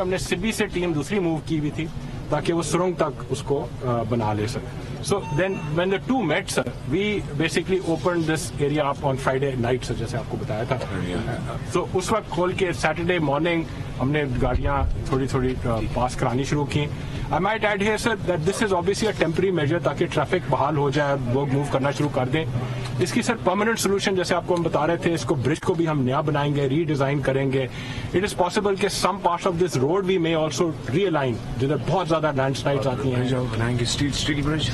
ہم نے سبی سے ٹیم دوسری موو کی بھی تھی تاکہ وہ سرنگ تک اس کو بنا لے sir. So then when the two meet sir we basically open this area up on Friday night sir, جیسے آپ کو بتایا تھا. سو اس وقت کھول کے سیٹرڈے مارننگ ہم نے گاڑیاں تھوڑی تھوڑی پاس کرانی شروع کی. I might add here sir that this is obviously a temporary measure تاکہ ٹریفک بحال ہو جائے, لوگ موو کرنا شروع کر دیں. اس کی سر پرماننٹ سولوشن جیسے آپ کو ہم بتا رہے تھے, اس کو برج کو بھی ہم نیا بنائیں گے, ری ڈیزائن کریں گے. اٹ از پاسبل کہ some parts of this road we may also realign جدھر بہت زیادہ لینڈ سلائڈز آتی ہیں. بنائیں گے اسٹیل برج؟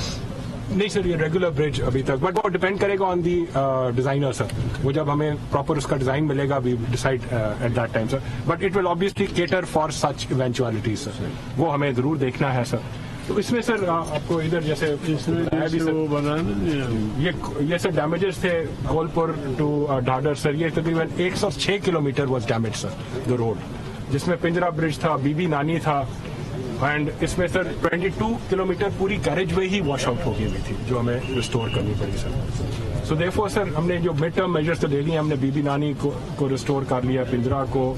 نہیں سر, یہ ریگولر برج ابھی تک, بٹ وہ ڈپینڈ کرے گا آن دی ڈیزائنر سر. وہ جب ہمیں پراپر اس کا ڈیزائن ملے گا we decide at that time sir, but it will obviously cater for such eventualities sir. وہ ہمیں ضرور دیکھنا ہے سر. تو اس میں سر آپ کو ادھر جیسے یہ سر ڈیمیجز تھے گولپور ٹو ڈھاڈر سر. یہ تقریباً 106 kilometre was damage sir the road, جس میں پنجرا برج تھا, بی بی نانی تھا, اینڈ اس میں سر 22 کلومیٹر پوری کیریج وے ہی واش آؤٹ ہو گئی ہوئی تھی جو ہمیں ریسٹور کرنی پڑی سر. سو دیرفور سر ہم نے جو مڈ ٹرم میجرز تو لے لیے, ہم نے بی بی نانی کو ریسٹور کر لیا, پنجرا کو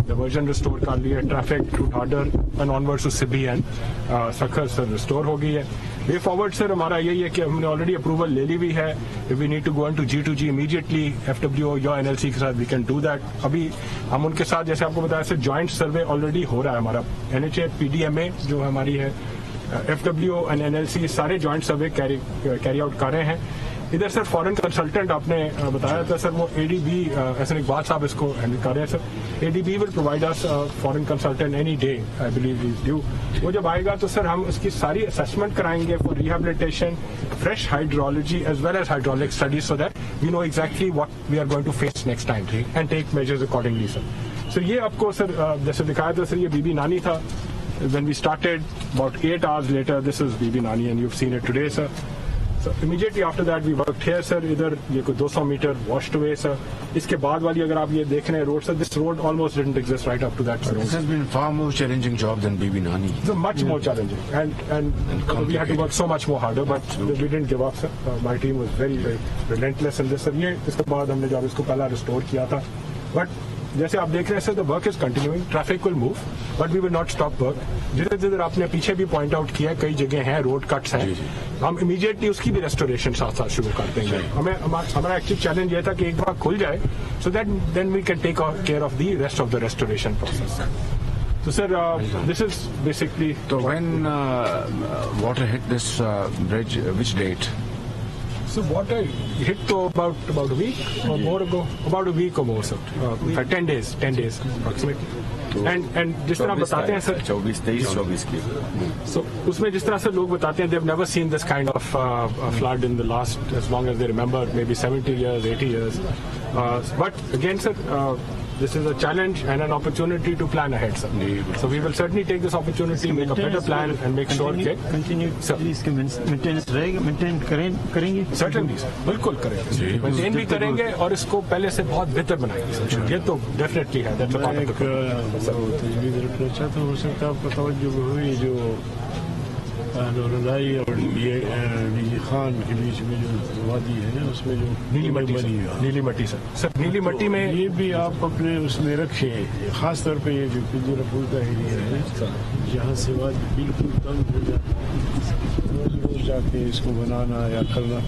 ڈیورژن ریسٹور کر لیا, traffic to Dhadar and onward to Sibi and Sukkur sir restore ہو گئی ہے. وے فارورڈ سر ہمارا یہی ہے کہ ہم نے آلریڈی اپروول لے لی ہوئی ہے. If we need to go into G2G immediately FWO یا NLC کے ساتھ وی کین ڈو دیٹ. ابھی ہم ان کے ساتھ جیسے آپ کو بتایا سر جوائنٹ سروے آلریڈی ہو رہا ہے ہمارا. NHA PDMA جو ہماری ہے, FWO اینڈ NLC سارے جوائنٹ سروے کیری آؤٹ کر رہے ہیں. ادھر سر فارن کنسلٹنٹ آپ نے بتایا تھا سر, وہ ADB حسن اقبال صاحب اس کو ہینڈل کر رہے ہیں sir. ADB will provide us foreign consultant any day, I believe is due. وہ جب آئے گا تو سر ہم اس کی ساری اسسمنٹ کرائیں گے for rehabilitation, fresh hydrology as well as hydraulic studies, so that we know exactly what we are going to face next time and take measures accordingly sir. Sir یہ آپ کو سر جیسے دکھایا تھا سر, یہ بی بی نانی تھا. when we started about 8 hours later, this is BB Nani and you've seen it today sir. So immediately after that we worked here sir, ادھر یہ کوئی 200 میٹر washed away sir. اس کے بعد والی اگر آپ یہ دیکھ رہے ہیں road sir, this road almost didn't exist right up to that sir. This has been far more challenging job than BB Nani. It's much more challenging and we had to work so much more harder, but we didn't give up sir. My team was very relentless in this sir. یہ اس کے بعد ہم نے جب اس کو پہلا restore کیا تھا, بٹ جیسے آپ دیکھ رہے ہیں سر, the work is continuing, traffic will move, but we will not stop work. جدھر جدھر آپ نے پیچھے بھی پوائنٹ آؤٹ کیا ہے, کئی جگہ ہیں روڈ کٹس ہیں, ہم امیڈیٹلی اس کی بھی ریسٹوریشن ساتھ ساتھ شروع کر دیں گے. ہمارا ایکچولی چیلنج یہ تھا کہ ایک بار کھل جائے so that then we can take care of the rest of the restoration process. تو سر دس از بیسکلی. تو when water hit this bridge, which date? So water hit to about a week or more ago, about a week or more sir, 10 days approximately. And جس طرح بتاتے ہیں سر 24 کی, so اس میں جس طرح سے لوگ بتاتے ہیں they've never seen this kind of flood in the last, as long as they remember, maybe 70 years, 80 years. But again sir, this is a challenge and an opportunity to plan ahead sir. So we will certainly take this opportunity, make a better plan and make sure that continue اس کے maintenance رہے گا, maintain کریں گے. Certainly sir, بالکل کریں گے, maintain بھی کریں گے اور اس کو پہلے سے بہت بہتر بنائیں گے. یہ تو ڈیفینیٹلی ہے. تجویز رکھنا چاہتا ہوں, ہو سکتا ہے آپ کو توجہ ہوئی جو رضائی اور یہ خان کے بیچ میں جو وادی ہے اس میں جو نیلی مٹی سر, نیلی مٹی میں یہ بھی آپ اپنے اس میں رکھیں, خاص طور پہ یہ جو پنجرا پھول کا ایریا ہے جہاں سے وادی بالکل تنگ ہو جاتی ہے, روز جا کے اس کو بنانا یا کرنا,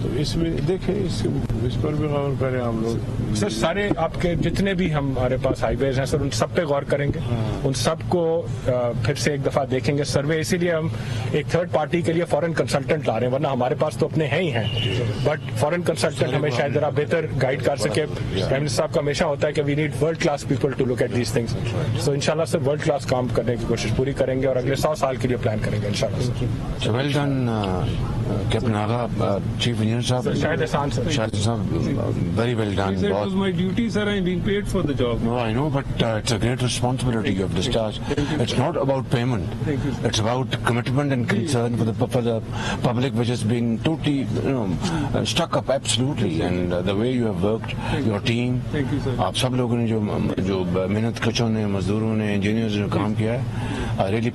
تو اس میں دیکھیں اس پر بھی غور کریں آپ لوگ. سر سارے آپ کے جتنے بھی ہمارے پاس ہائی ویز ہیں سر, ان سب پہ غور کریں گے, ان سب کو پھر سے ایک دفعہ دیکھیں گے سروے. اسی لیے ہم ایک تھرڈ پارٹی کے لیے فارن کنسلٹنٹ لا رہے ہیں, ورنہ ہمارے پاس تو اپنے ہیں ہی ہیں, بٹ فارن کنسلٹنٹ ہمیں شاید ذرا بہتر گائیڈ کر سکے. پرائم منسٹر صاحب کا ہمیشہ ہوتا ہے کہ we need world class people to look at these things. So انشاءاللہ سر ورلڈ کلاس کام کرنے کی کوشش پوری کریں گے اور اگلے 100 سال کے لیے پلان کریں گے انشاءاللہ. ویل ڈن کیپٹن آغا, چیف انجینئر صاحب. شاہد احسان sir. Shahid صاحب, very well done. It was my duty sir, I'm being paid for the job. No, I know, but it's a great responsibility you have discharged. It's not about payment. It's about commitment and concern for the public, which has been totally stuck up absolutely. And the way you have worked, your team. Thank you sir. آپ سب لوگوں نے جو محنت کشوں نے, مزدوروں نے, engineers نے کام کیا ہے, I really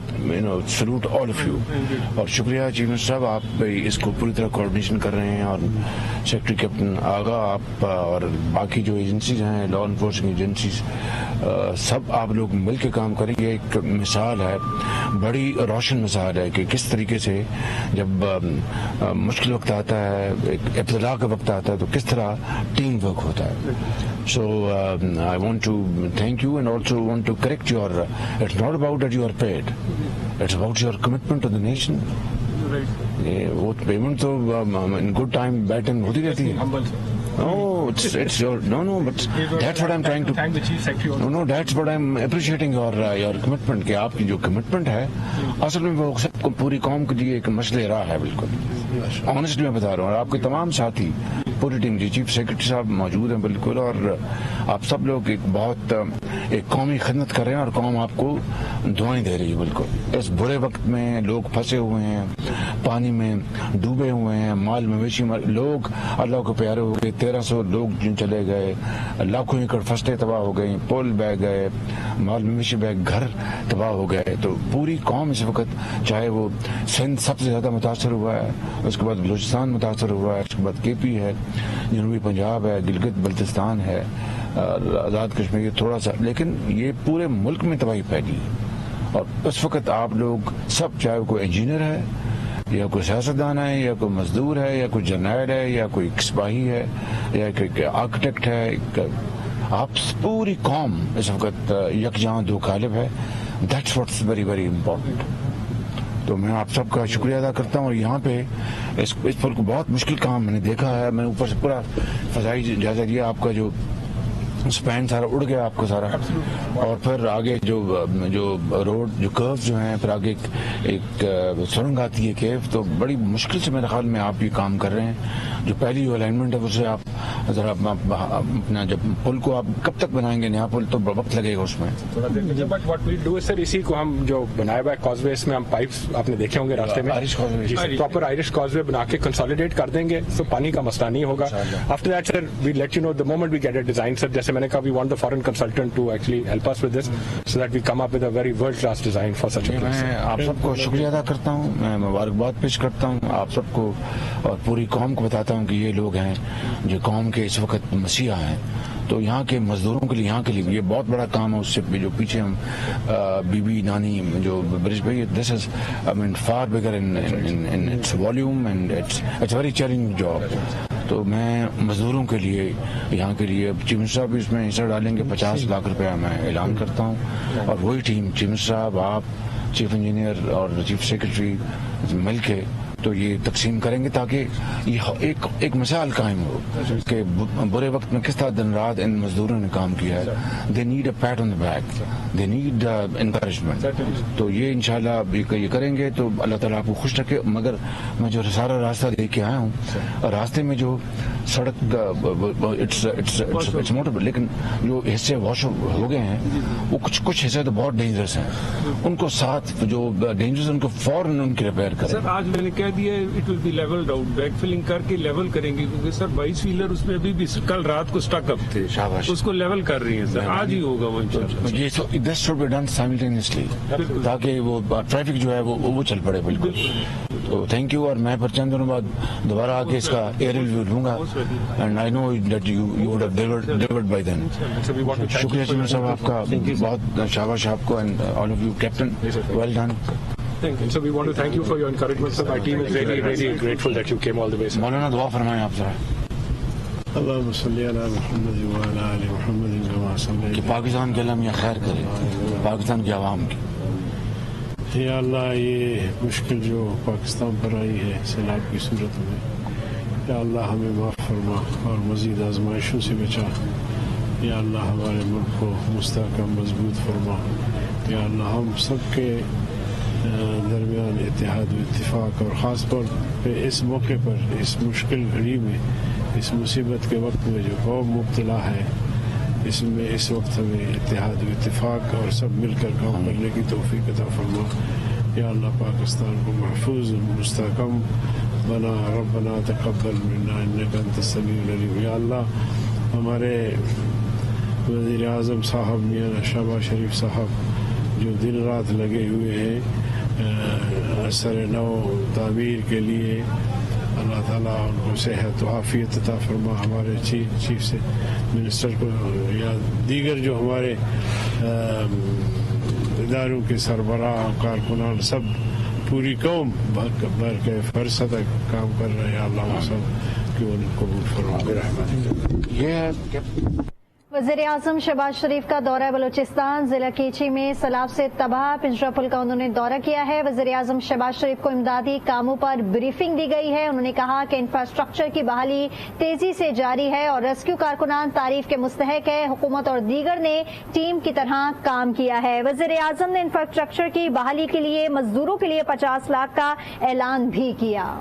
salute all of you. اور شکریہ چیف منسٹر صاحب, آپ اس کو پوری طرح کوآرڈینیشن کر رہے ہیں, اور سیکرٹری کیپٹن آغا آپ اور باقی جو ایجنسیز ہیں, لا انفورسنگ ایجنسیز, سب آپ لوگ مل کے کام کریں. یہ ایک مثال ہے, بڑی روشن مثال ہے کہ کس طریقے سے جب مشکل وقت آتا ہے, ایک ابتلا کا وقت آتا ہے, تو کس طرح ٹیم ورک ہوتا ہے. So I want to thank you and also want to correct your, it's not about that you are paid, it's about your commitment to the nation. وہ پیمنٹ تو in good time bad time ہوتی رہتی ہے. No, it's your no, but that's what I'm trying to. Thank the chief secretary. No, that's what I'm appreciating your commitment. کہ آپ کی جو commitment ہے, اصل میں وہ سب کو پوری قوم کے لیے ایک مشعل راہ ہے. بالکل آنیسٹلی میں بتا رہا ہوں, اور آپ کے تمام ساتھی پوری ٹیم, جی چیف سیکرٹری صاحب موجود ہیں بالکل, اور آپ سب لوگ ایک بہت ایک قومی خدمت کر رہے ہیں, اور قوم آپ کو دعائیں دے رہی ہے. بالکل اس برے وقت میں لوگ پھنسے ہوئے ہیں, پانی میں ڈوبے ہوئے ہیں, مال مویشی لوگ اللہ کو پیارے ہو گئے, 1300 لوگ جن چلے گئے, لاکھوں ایکڑ فصلیں تباہ ہو گئی, پول بہ گئے, مال مویشی بہ, گھر تباہ ہو گئے. تو پوری قوم اس وقت, چاہے وہ سندھ سب سے زیادہ متاثر ہوا ہے, اس کے بعد بلوچستان متاثر ہوا ہے, اس کے بعد کے پی ہے, جنوبی پنجاب ہے, گلگت بلتستان ہے, آزاد کشمیر تھوڑا سا, لیکن یہ پورے ملک میں تباہی پھیلی. اور اس وقت آپ لوگ سب, چاہے کوئی انجینئر ہے یا کوئی سیاستدان ہے یا کوئی مزدور ہے یا کوئی جرنیل ہے یا کوئی سپاہی ہے یا کوئی آرکیٹیکٹ ہے, آپ پوری قوم اس وقت یکجاں دو قالب ہے. That's what's very very important. تو میں آپ سب کا شکریہ ادا کرتا ہوں. اور یہاں پہ اس پر کو بہت مشکل کام میں نے دیکھا ہے, میں اوپر سے پورا فضائی جائزہ لیا, آپ کا جو اسپین سارا اڑ گیا آپ کو سارا, اور پھر آگے جو روڈ جو کرو جو ہیں, پھر آگے ایک سرنگ آتی ہے کیف, تو بڑی مشکل سے میرے خیال میں آپ یہ کام کر رہے ہیں. جو پہلی جو الائنمنٹ ہے اسے آپ ذرا اپنا, جب پل کو آپ کب تک بنائیں گے نیا پل, تو وقت لگے گا اس میں. بٹ واٹ وی ڈو سر, اسی کو ہم جو بنایا ہوا ہے کاز وے, اس میں ہم پائپس آپ نے دیکھے ہوں گے راستے میں, پراپر آئرش کاز وے بنا کے کنسالیڈیٹ کر دیں گے, تو پانی کا مسئلہ نہیں ہوگا. After that sir we let you know the moment we get a design. Sir جیسے میں نے کہا, we want the foreign consultant to actually help us with this, so that we come up with a very world class design for such. میں آپ سب کو شکریہ ادا کرتا ہوں, میں مبارکباد پیش کرتا ہوں آپ سب کو, اور پوری قوم کو بتاتا ہوں کہ یہ لوگ ہیں جو قوم کے اس وقت مسیحا ہیں. تو یہاں کے مزدوروں کے لیے, یہاں کے لیے یہ بہت بڑا کام ہے. اس سے جو پیچھے ہم بی بی نانی جو برج پہ, this is I mean far bigger in its volume and it's very challenging job. تو میں مزدوروں کے لیے, یہاں کے لیے, چیف منسٹر صاحب اس میں حصہ ڈالیں گے 50 لاکھ روپیہ میں اعلان کرتا ہوں, اور وہی ٹیم چیف منسٹر صاحب, آپ, چیف انجینئر اور چیف سیکرٹری مل کے تو یہ تقسیم کریں گے, تاکہ یہ ایک مثال قائم ہو کہ برے وقت میں کس طرح دن رات ان مزدوروں نے کام کیا ہے. They need a pat on the back, they need encouragement. تو یہ انشاءاللہ یہ کریں گے تو اللہ تعالیٰ آپ کو خوش رکھے. مگر میں جو سارا راستہ دیکھ کے آیا ہوں, راستے میں جو سڑک لیکن جو حصے واش ہو گئے ہیں, وہ کچھ حصے تو بہت ڈینجرس ہیں, ان کو ساتھ جو ڈینجرس ان کو فوراً ان کی ریپیئر کریں. سر آج میں نے کہہ دیا it will be levelled out, back filling کر کے لیول کریں گے, کیونکہ سر 22 ویلر اس میں ابھی بھی کل رات کو اسٹک اپ تھے, اس کو لیول کر رہی ہیں سر, آج ہی ہوگا وہ انشاءاللہ. یہ this should be done simultaneously, تاکہ وہ ٹریفک جو ہے وہ چل پڑے. بالکل. تو تھینک یو, اور میں پھر چند دنوں بعد دوبارہ آ کے اس کا ایئر ریویو لوں گا, and I know that you would have delivered by then. شکریہ چیف صاحب آپ کا, بہت شاباش آپ کو, and all of you captain, well done. So we want to thank you for your encouragement, sir. My team is really, really grateful that you came all the way, sir. مولانا دعا فرمائیں آپ ذرا. اللهم صل على محمد وعلى آل محمد كما صليت. کہ پاکستان کے اللہ میاں خیر کرے, پاکستان کی عوام کی. یا اللہ, یہ مشکل جو پاکستان پر آئی ہے سیلاب کی صورت میں, یا اللہ ہمیں معاف فرما اور مزید آزمائشوں سے بچا. یا اللہ ہمارے ملک کو مستحکم مضبوط فرما. یا اللہ ہم سب کے درمیان اتحاد و اتفاق, اور خاص طور پہ اس موقع پر, اس مشکل گھڑی میں, اس مصیبت کے وقت میں جو قوم مبتلا ہے, اس میں اس وقت ہمیں اتحاد و اتفاق اور سب مل کر کام کرنے کی توفیق عطا فرما. یا اللہ پاکستان کو محفوظ مستحکم بنا. ربنا تقبل منا انک انت السمیع العلیم. یا اللہ ہمارے وزیر اعظم صاحب میاں شہباز شریف صاحب جو دن رات لگے ہوئے ہیں اثر نو تعمیر کے لیے، اللہ تعالیٰ ان کو صحت و عافیت عطا فرما. ہمارے چیف سے منسٹر کو یا دیگر جو ہمارے اداروں کے سربراہ کارکنان، سب پوری قوم بھر کے فرصت کام کر رہے ہیں. اللہ سب کہ ان کو فرما. وزیر اعظم شہباز شریف کا دورہ بلوچستان، ضلع کیچی میں سیلاب سے تباہ پنجرا پل کا انہوں نے دورہ کیا ہے. وزیر اعظم شہباز شریف کو امدادی کاموں پر بریفنگ دی گئی ہے. انہوں نے کہا کہ انفراسٹرکچر کی بحالی تیزی سے جاری ہے اور ریسکیو کارکنان تعریف کے مستحق ہے. حکومت اور دیگر نے ٹیم کی طرح کام کیا ہے. وزیر اعظم نے انفراسٹرکچر کی بحالی کے لیے مزدوروں کے لیے 50 لاکھ کا اعلان بھی کیا.